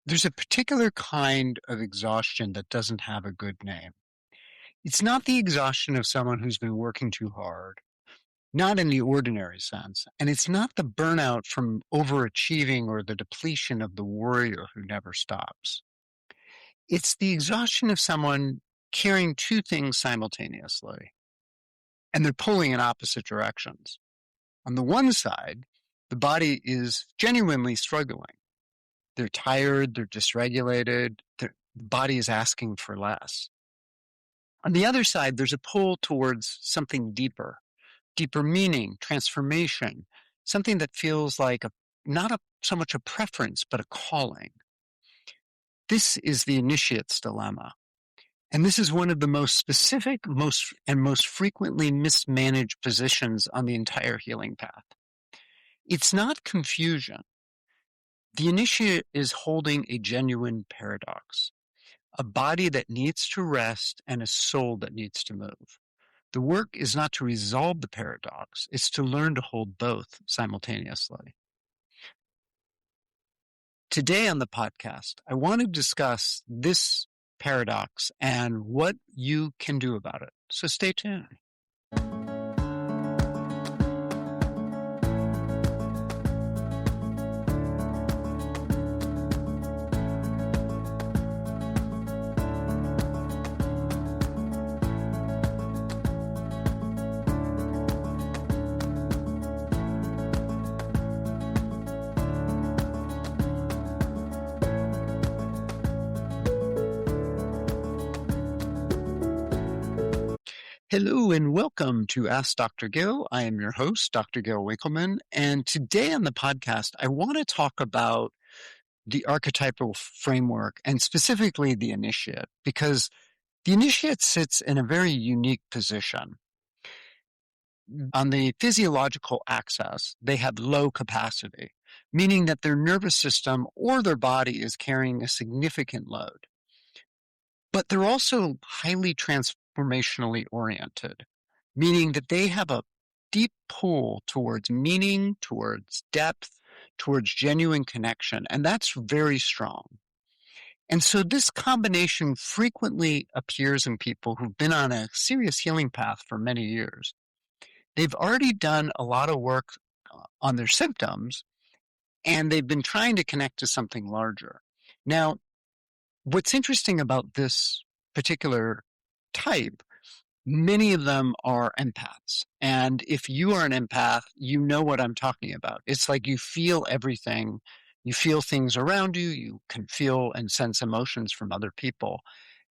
There's a particular kind of exhaustion that doesn't have a good name. It's not the exhaustion of someone who's been working too hard, not in the ordinary sense, and it's not the burnout from overachieving or the depletion of the warrior who never stops. It's the exhaustion of someone carrying two things simultaneously, and they're pulling in opposite directions. On the one side, the body is genuinely struggling. They're tired, they're dysregulated, the body is asking for less. On the other side, there's a pull towards something deeper, deeper meaning, transformation, something that feels like so much a preference, but a calling. This is the initiate's dilemma. And this is one of the most specific, most frequently mismanaged positions on the entire healing path. It's not confusion. The initiate is holding a genuine paradox, a body that needs to rest and a soul that needs to move. The work is not to resolve the paradox, it's to learn to hold both simultaneously. Today on the podcast, I want to discuss this paradox and what you can do about it. So stay tuned. Hello and welcome to Ask Dr. Gill. I am your host, Dr. Gill Winkleman, and today on the podcast, I want to talk about the archetypal framework and specifically the initiate, because the initiate sits in a very unique position. On the physiological axis, they have low capacity, meaning that their nervous system or their body is carrying a significant load. But they're also highly transformationally oriented, meaning that they have a deep pull towards meaning, towards depth, towards genuine connection, and that's very strong. And so this combination frequently appears in people who've been on a serious healing path for many years. They've already done a lot of work on their symptoms, and they've been trying to connect to something larger. Now, what's interesting about this particular type, many of them are empaths. And if you are an empath, you know what I'm talking about. It's like you feel everything. You feel things around you. You can feel and sense emotions from other people.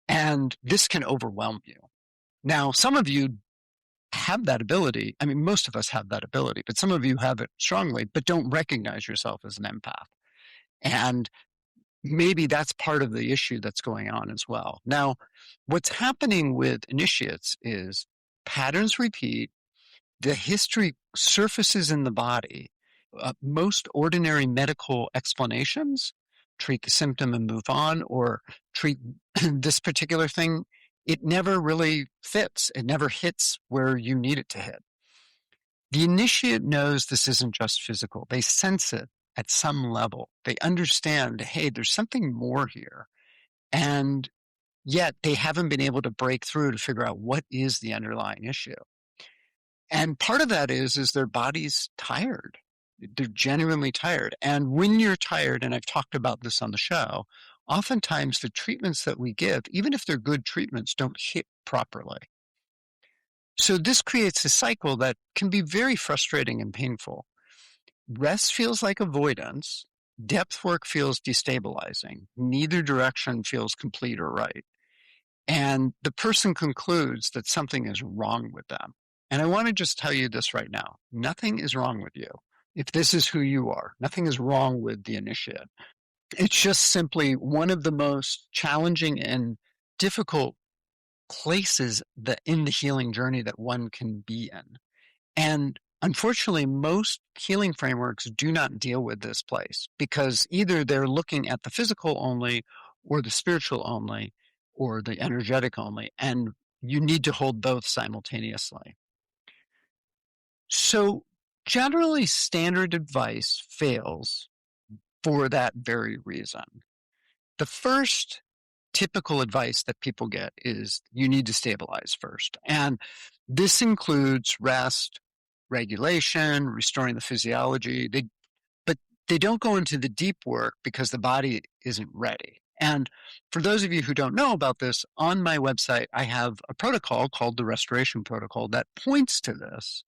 And this can overwhelm you. Now, some of you have that ability. I mean, most of us have that ability, but some of you have it strongly, but don't recognize yourself as an empath. And maybe that's part of the issue that's going on as well. Now, what's happening with initiates is patterns repeat, the history surfaces in the body. Most ordinary medical explanations, treat the symptom and move on, or treat this particular thing, it never really fits. It never hits where you need it to hit. The initiate knows this isn't just physical. They sense it at some level. They understand, hey, there's something more here. And yet they haven't been able to break through to figure out what is the underlying issue. And part of that is their body's tired. They're genuinely tired. And when you're tired, and I've talked about this on the show, oftentimes the treatments that we give, even if they're good treatments, don't hit properly. So this creates a cycle that can be very frustrating and painful. Rest feels like avoidance. Depth work feels destabilizing. Neither direction feels complete or right. And the person concludes that something is wrong with them. And I want to just tell you this right now. Nothing is wrong with you. If this is who you are, nothing is wrong with the initiate. It's just simply one of the most challenging and difficult places in the healing journey that one can be in. And unfortunately, most healing frameworks do not deal with this place because either they're looking at the physical only or the spiritual only or the energetic only, and you need to hold both simultaneously. So generally, standard advice fails for that very reason. The first typical advice that people get is you need to stabilize first. And this includes rest, regulation, restoring the physiology. But they don't go into the deep work because the body isn't ready. And for those of you who don't know about this, on my website, I have a protocol called the Restoration Protocol that points to this.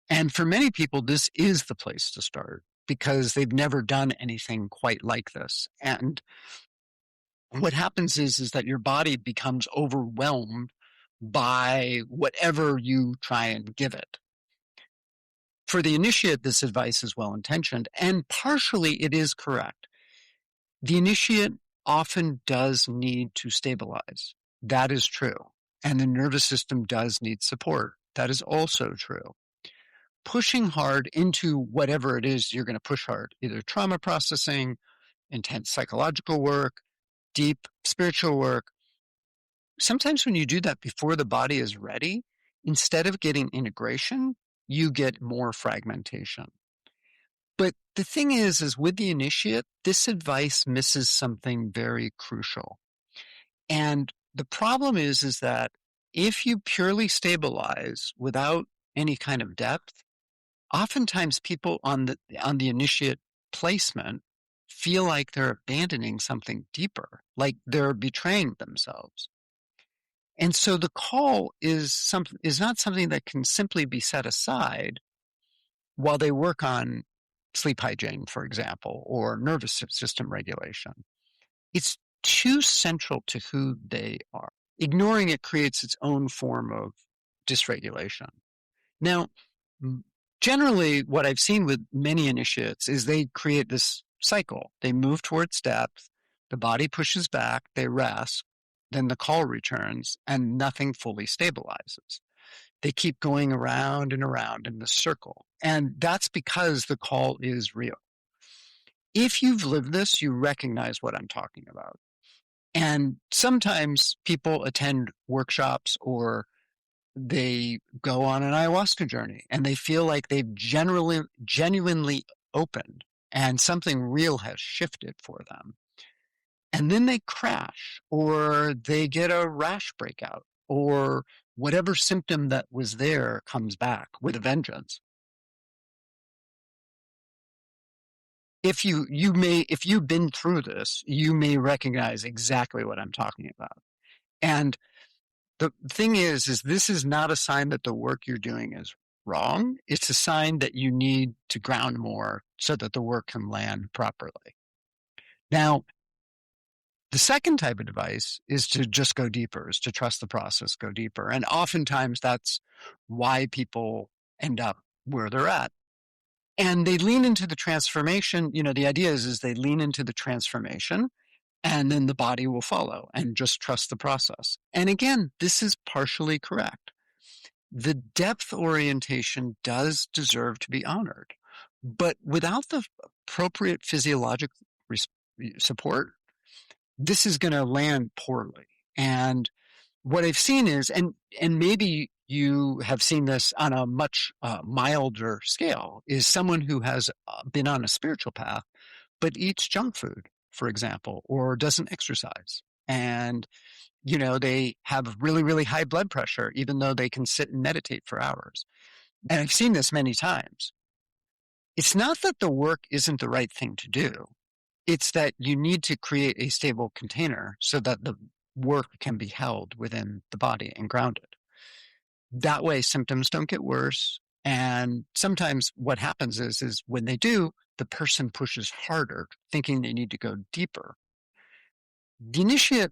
And for many people, this is the place to start because they've never done anything quite like this. And what happens is that your body becomes overwhelmed by whatever you try and give it. For the initiate, this advice is well-intentioned, and partially it is correct. The initiate often does need to stabilize. That is true. And the nervous system does need support. That is also true. Pushing hard into whatever it is you're going to push hard, either trauma processing, intense psychological work, deep spiritual work. Sometimes when you do that before the body is ready, instead of getting integration, you get more fragmentation. But the thing is with the initiate, this advice misses something very crucial. And the problem is that if you purely stabilize without any kind of depth, oftentimes people on the initiate placement feel like they're abandoning something deeper, like they're betraying themselves. And so the call is not something that can simply be set aside while they work on sleep hygiene, for example, or nervous system regulation. It's too central to who they are. Ignoring it creates its own form of dysregulation. Now, generally, what I've seen with many initiates is they create this cycle. They move towards depth, the body pushes back, they rest, then the call returns, and nothing fully stabilizes. They keep going around and around in the circle. And that's because the call is real. If you've lived this, you recognize what I'm talking about. And sometimes people attend workshops or they go on an ayahuasca journey and they feel like they've genuinely opened and something real has shifted for them. And then they crash or they get a rash breakout or whatever symptom that was there comes back with a vengeance. If you've been through this, you may recognize exactly what I'm talking about. And the thing is this is not a sign that the work you're doing is wrong. It's a sign that you need to ground more so that the work can land properly. Now, the second type of advice is to just go deeper, is to trust the process, go deeper. And oftentimes that's why people end up where they're at. And they lean into the transformation. The idea is they lean into the transformation and then the body will follow and just trust the process. And again, this is partially correct. The depth orientation does deserve to be honored, but without the appropriate physiologic support, this is going to land poorly. And what I've seen is, and maybe you have seen this on a much milder scale, is someone who has been on a spiritual path, but eats junk food, for example, or doesn't exercise. And, they have really, really high blood pressure, even though they can sit and meditate for hours. And I've seen this many times. It's not that the work isn't the right thing to do. It's that you need to create a stable container so that the work can be held within the body and grounded. That way, symptoms don't get worse. And sometimes what happens is when they do, the person pushes harder, thinking they need to go deeper. The initiate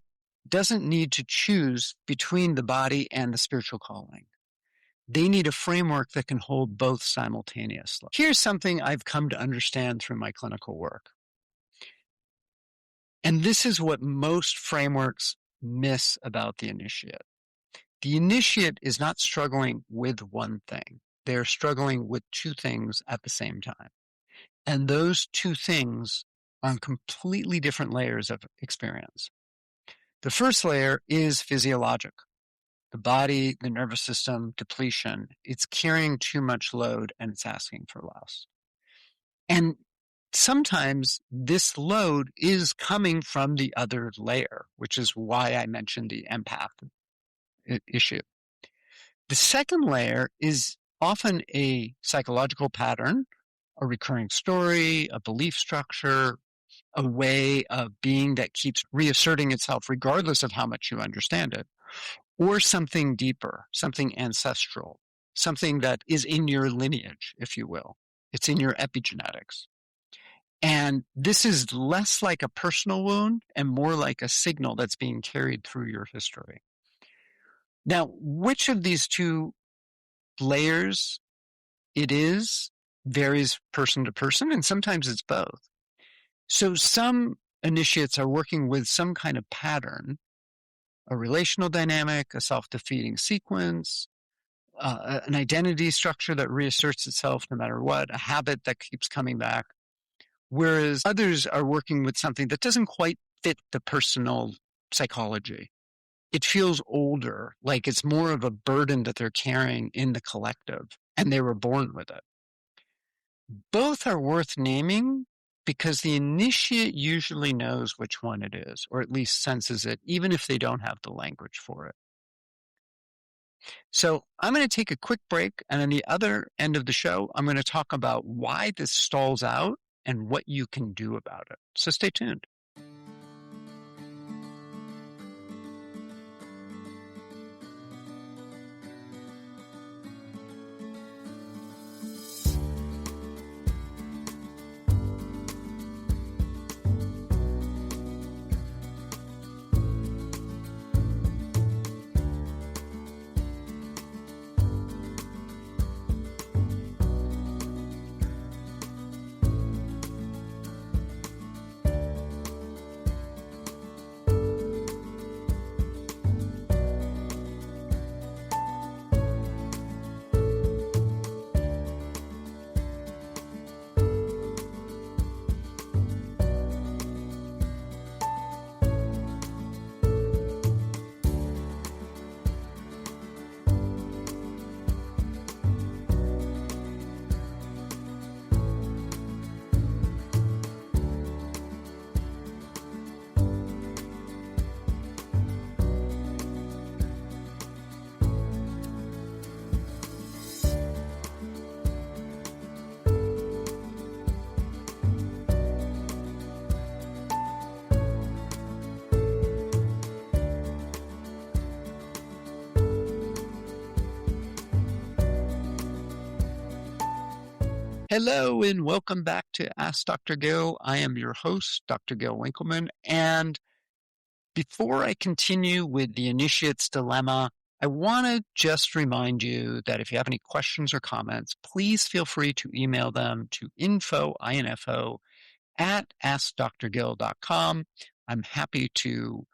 doesn't need to choose between the body and the spiritual calling. They need a framework that can hold both simultaneously. Here's something I've come to understand through my clinical work. And this is what most frameworks miss about the initiate. The initiate is not struggling with one thing. They're struggling with two things at the same time. And those two things are on completely different layers of experience. The first layer is physiologic. The body, the nervous system, depletion. It's carrying too much load and it's asking for less. And sometimes this load is coming from the other layer, which is why I mentioned the empath issue. The second layer is often a psychological pattern, a recurring story, a belief structure, a way of being that keeps reasserting itself regardless of how much you understand it, or something deeper, something ancestral, something that is in your lineage, if you will. It's in your epigenetics. And this is less like a personal wound and more like a signal that's being carried through your history. Now, which of these two layers it is varies person to person, and sometimes it's both. So some initiates are working with some kind of pattern, a relational dynamic, a self-defeating sequence, an identity structure that reasserts itself no matter what, a habit that keeps coming back, whereas others are working with something that doesn't quite fit the personal psychology. It feels older, like it's more of a burden that they're carrying in the collective, and they were born with it. Both are worth naming because the initiate usually knows which one it is, or at least senses it, even if they don't have the language for it. So I'm going to take a quick break, and on the other end of the show, I'm going to talk about why this stalls out and what you can do about it. So stay tuned. Hello and welcome back to Ask Dr. Gil. I am your host, Dr. Gil Winkleman. And before I continue with the initiate's dilemma, I want to just remind you that if you have any questions or comments, please feel free to email them to info at askdrgil.com. I'm happy to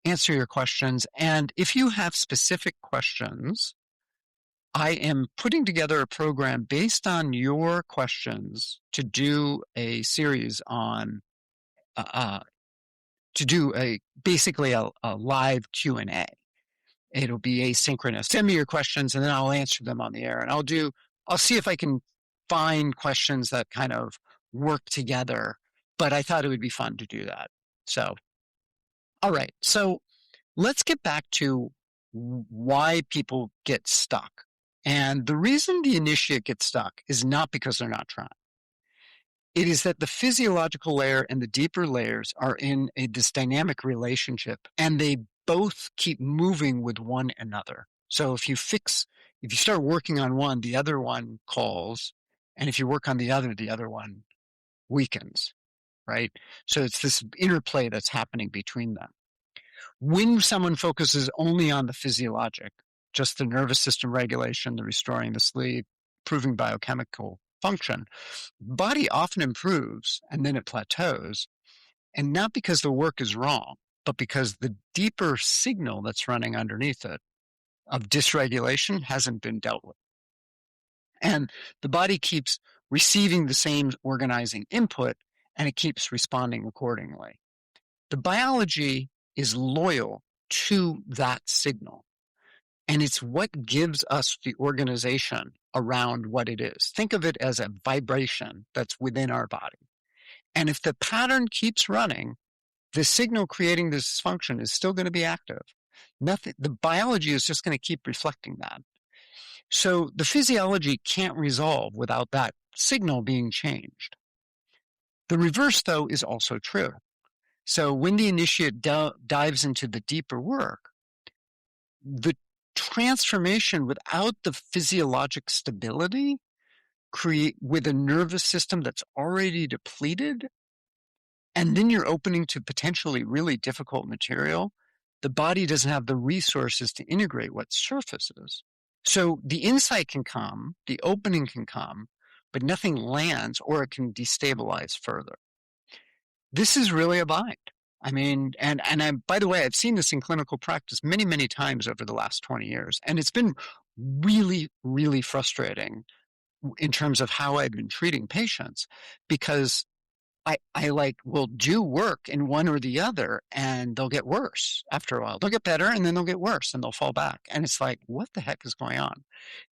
answer your questions. And if you have specific questions, I am putting together a program based on your questions to do a series on, basically a live Q&A. It'll be asynchronous. Send me your questions and then I'll answer them on the air. And I'll see if I can find questions that kind of work together. But I thought it would be fun to do that. So, all right. So let's get back to why people get stuck. And the reason the initiate gets stuck is not because they're not trying. It is that the physiological layer and the deeper layers are in this dynamic relationship, and they both keep moving with one another. So if you start working on one, the other one calls, and if you work on the other one weakens, right? So it's this interplay that's happening between them. When someone focuses only on the physiologic, just the nervous system regulation, the restoring the sleep, improving biochemical function, body often improves and then it plateaus. And not because the work is wrong, but because the deeper signal that's running underneath it of dysregulation hasn't been dealt with. And the body keeps receiving the same organizing input and it keeps responding accordingly. The biology is loyal to that signal. And it's what gives us the organization around what it is. Think of it as a vibration that's within our body. And if the pattern keeps running, the signal creating this dysfunction is still going to be active. The biology is just going to keep reflecting that. So the physiology can't resolve without that signal being changed. The reverse, though, is also true. So when the initiate dives into the deeper work, the transformation without the physiologic stability with a nervous system that's already depleted, and then you're opening to potentially really difficult material, the body doesn't have the resources to integrate what surfaces. So the insight can come, the opening can come, but nothing lands or it can destabilize further. This is really a bind. I mean, by the way, I've seen this in clinical practice many, many times over the last 20 years, and it's been really, really frustrating in terms of how I've been treating patients, because I will do work in one or the other, and they'll get worse after a while. They'll get better, and then they'll get worse, and they'll fall back. And it's like, what the heck is going on?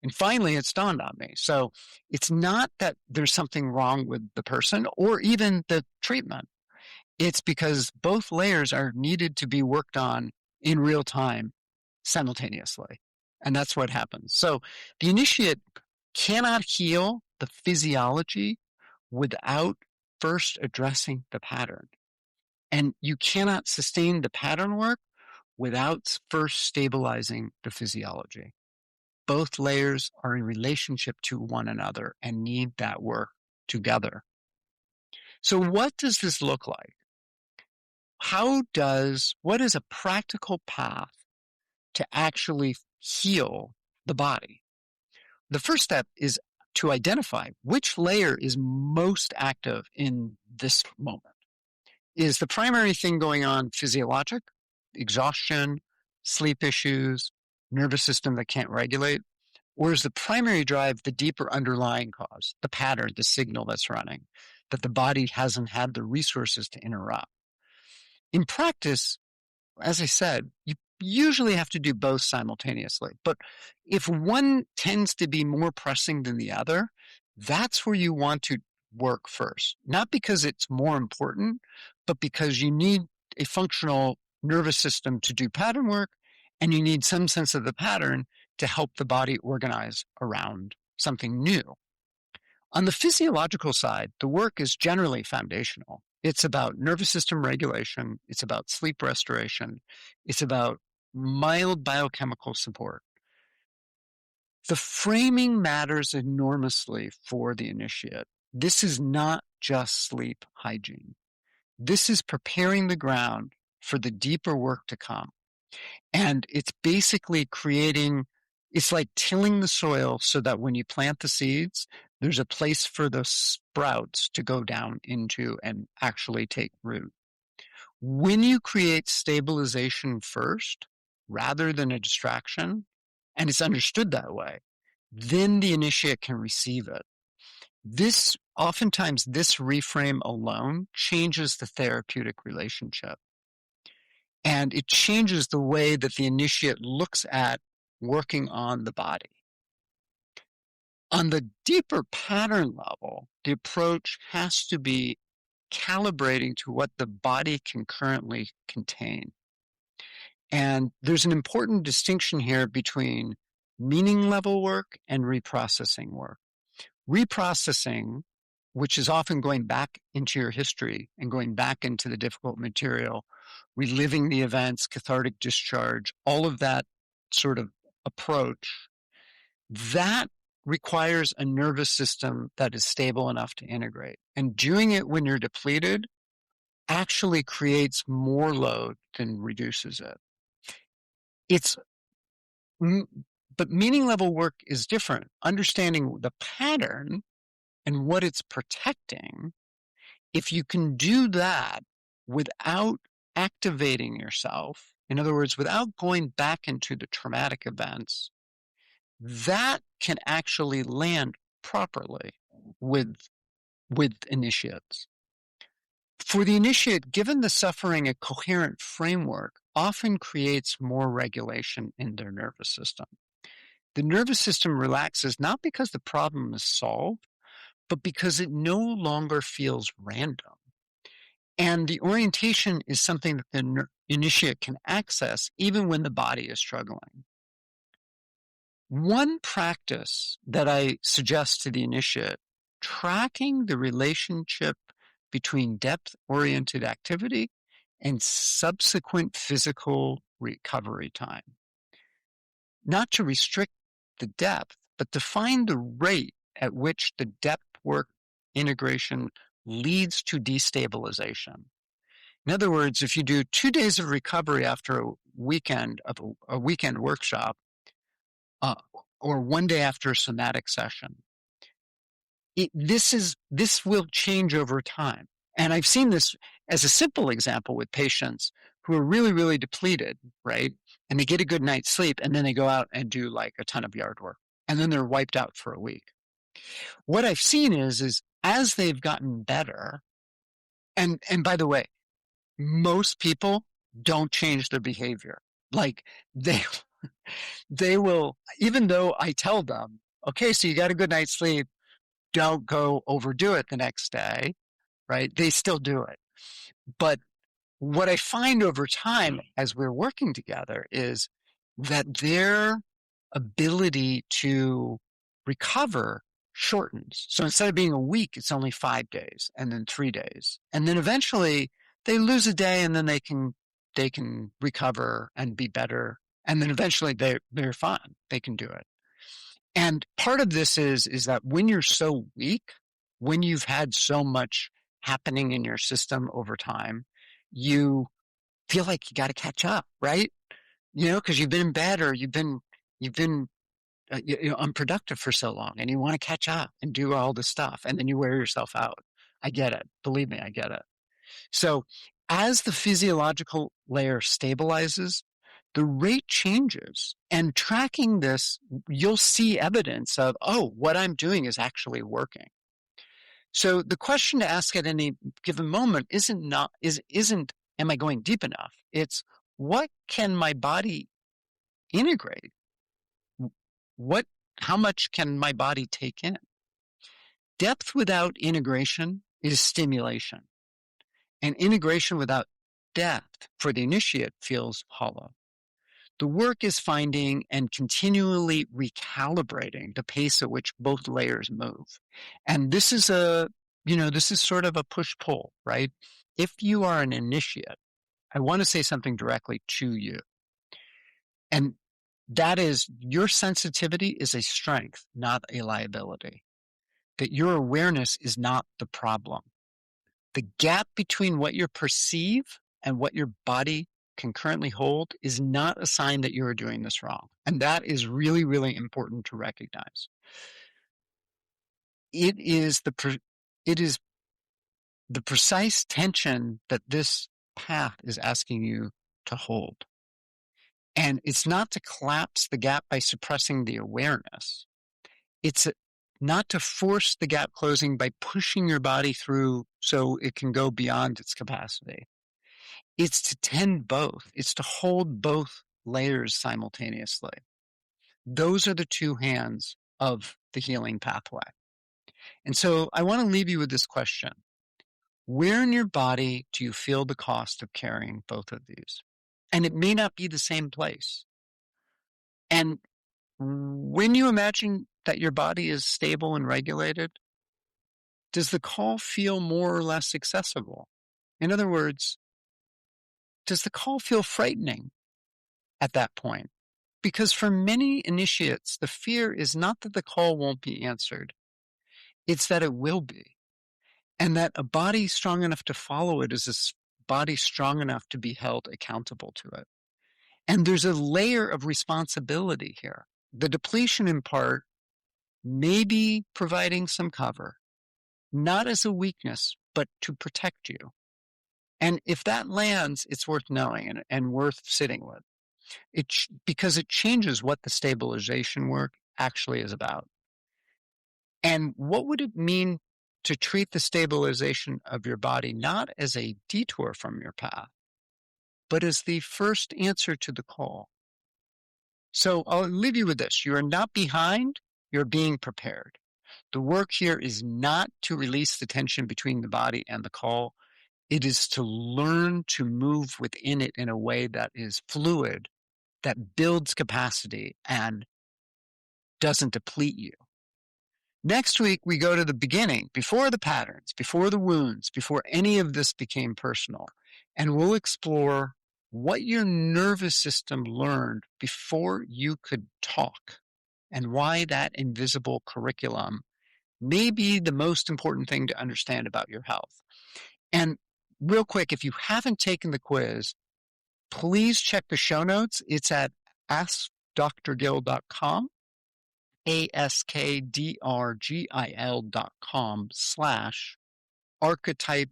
And finally, it's dawned on me. So it's not that there's something wrong with the person or even the treatment. It's because both layers are needed to be worked on in real time simultaneously. And that's what happens. So the initiate cannot heal the physiology without first addressing the pattern. And you cannot sustain the pattern work without first stabilizing the physiology. Both layers are in relationship to one another and need that work together. So what does this look like? What is a practical path to actually heal the body? The first step is to identify which layer is most active in this moment. Is the primary thing going on physiologic, exhaustion, sleep issues, nervous system that can't regulate? Or is the primary drive the deeper underlying cause, the pattern, the signal that's running, that the body hasn't had the resources to interrupt? In practice, as I said, you usually have to do both simultaneously. But if one tends to be more pressing than the other, that's where you want to work first. Not because it's more important, but because you need a functional nervous system to do pattern work, and you need some sense of the pattern to help the body organize around something new. On the physiological side, the work is generally foundational. It's about nervous system regulation. It's about sleep restoration. It's about mild biochemical support. The framing matters enormously for the initiate. This is not just sleep hygiene. This is preparing the ground for the deeper work to come. And it's basically it's like tilling the soil so that when you plant the seeds, there's a place for the sprouts to go down into and actually take root. When you create stabilization first, rather than a distraction, and it's understood that way, then the initiate can receive it. Oftentimes this reframe alone changes the therapeutic relationship. And it changes the way that the initiate looks at working on the body. On the deeper pattern level, the approach has to be calibrating to what the body can currently contain. And there's an important distinction here between meaning level work and reprocessing work. Reprocessing, which is often going back into your history and going back into the difficult material, reliving the events, cathartic discharge, all of that sort of approach, that requires a nervous system that is stable enough to integrate. And doing it when you're depleted actually creates more load than reduces it. But meaning level work is different. Understanding the pattern and what it's protecting, if you can do that without activating yourself, in other words, without going back into the traumatic events, that can actually land properly with initiates. For the initiate, given the suffering, a coherent framework often creates more regulation in their nervous system. The nervous system relaxes not because the problem is solved, but because it no longer feels random. And the orientation is something that the initiate can access even when the body is struggling. One practice that I suggest to the initiate, tracking the relationship between depth-oriented activity and subsequent physical recovery time. Not to restrict the depth, but to find the rate at which the depth work integration leads to destabilization. In other words, if you do 2 days of recovery after a weekend workshop, or 1 day after a somatic session, this will change over time. And I've seen this as a simple example with patients who are really, really depleted, right? And they get a good night's sleep, and then they go out and do like a ton of yard work, and then they're wiped out for a week. What I've seen is as they've gotten better, and by the way, most people don't change their behavior. Like they will, even though I tell them, okay, so you got a good night's sleep, don't go overdo it the next day, right? They still do it. But what I find over time as we're working together is that their ability to recover shortens. So instead of being a week, it's only 5 days and then 3 days. And then eventually they lose a day and then they can recover and be better. And then eventually they're fine. They can do it. And part of this is that when you're so weak, when you've had so much happening in your system over time, you feel like you got to catch up, right? You know, because you've been in bed or you've been unproductive for so long, and you want to catch up and do all this stuff, and then you wear yourself out. I get it. Believe me, I get it. So as the physiological layer stabilizes, the rate changes. And tracking this, you'll see evidence of, oh, what I'm doing is actually working. So the question to ask at any given moment isn't am I going deep enough? It's what can my body integrate? How much can my body take in? Depth without integration is stimulation. And integration without depth for the initiate feels hollow. The work is finding and continually recalibrating the pace at which both layers move. And this is sort of a push-pull, right? If you are an initiate, I want to say something directly to you. And that is, your sensitivity is a strength, not a liability. That your awareness is not the problem. The gap between what you perceive and what your body can currently hold is not a sign that you are doing this wrong. And that is really, really important to recognize. It is the precise tension that this path is asking you to hold. And it's not to collapse the gap by suppressing the awareness. It's not to force the gap closing by pushing your body through so it can go beyond its capacity. It's to tend both. It's to hold both layers simultaneously. Those are the two hands of the healing pathway. And so I want to leave you with this question. Where in your body do you feel the cost of carrying both of these? And it may not be the same place. And when you imagine that your body is stable and regulated, does the call feel more or less accessible? In other words, does the call feel frightening at that point? Because for many initiates, the fear is not that the call won't be answered. It's that it will be. And that a body strong enough to follow it is a body strong enough to be held accountable to it. And there's a layer of responsibility here. The depletion in part may be providing some cover, not as a weakness, but to protect you. And if that lands, it's worth knowing and worth sitting with. Because it changes what the stabilization work actually is about. And what would it mean to treat the stabilization of your body not as a detour from your path, but as the first answer to the call? So I'll leave you with this. You are not behind, you're being prepared. The work here is not to release the tension between the body and the call. It is to learn to move within it in a way that is fluid, that builds capacity and doesn't deplete you. Next week, we go to the beginning, before the patterns, before the wounds, before any of this became personal. And we'll explore what your nervous system learned before you could talk and why that invisible curriculum may be the most important thing to understand about your health. And real quick, if you haven't taken the quiz, please check the show notes. It's at askdrgill.com, askdrgil.com/archetype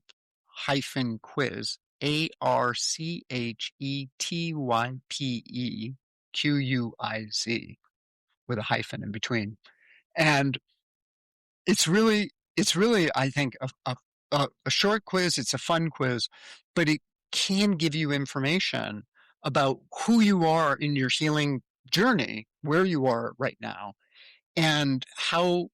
hyphen quiz, ARCHETYPEQUIZ, with a hyphen in between. And it's really, I think, a short quiz. It's a fun quiz, but it can give you information about who you are in your healing journey, where you are right now, and how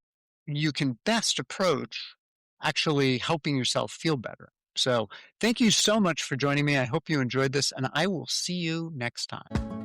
you can best approach actually helping yourself feel better. So thank you so much for joining me. I hope you enjoyed this, and I will see you next time.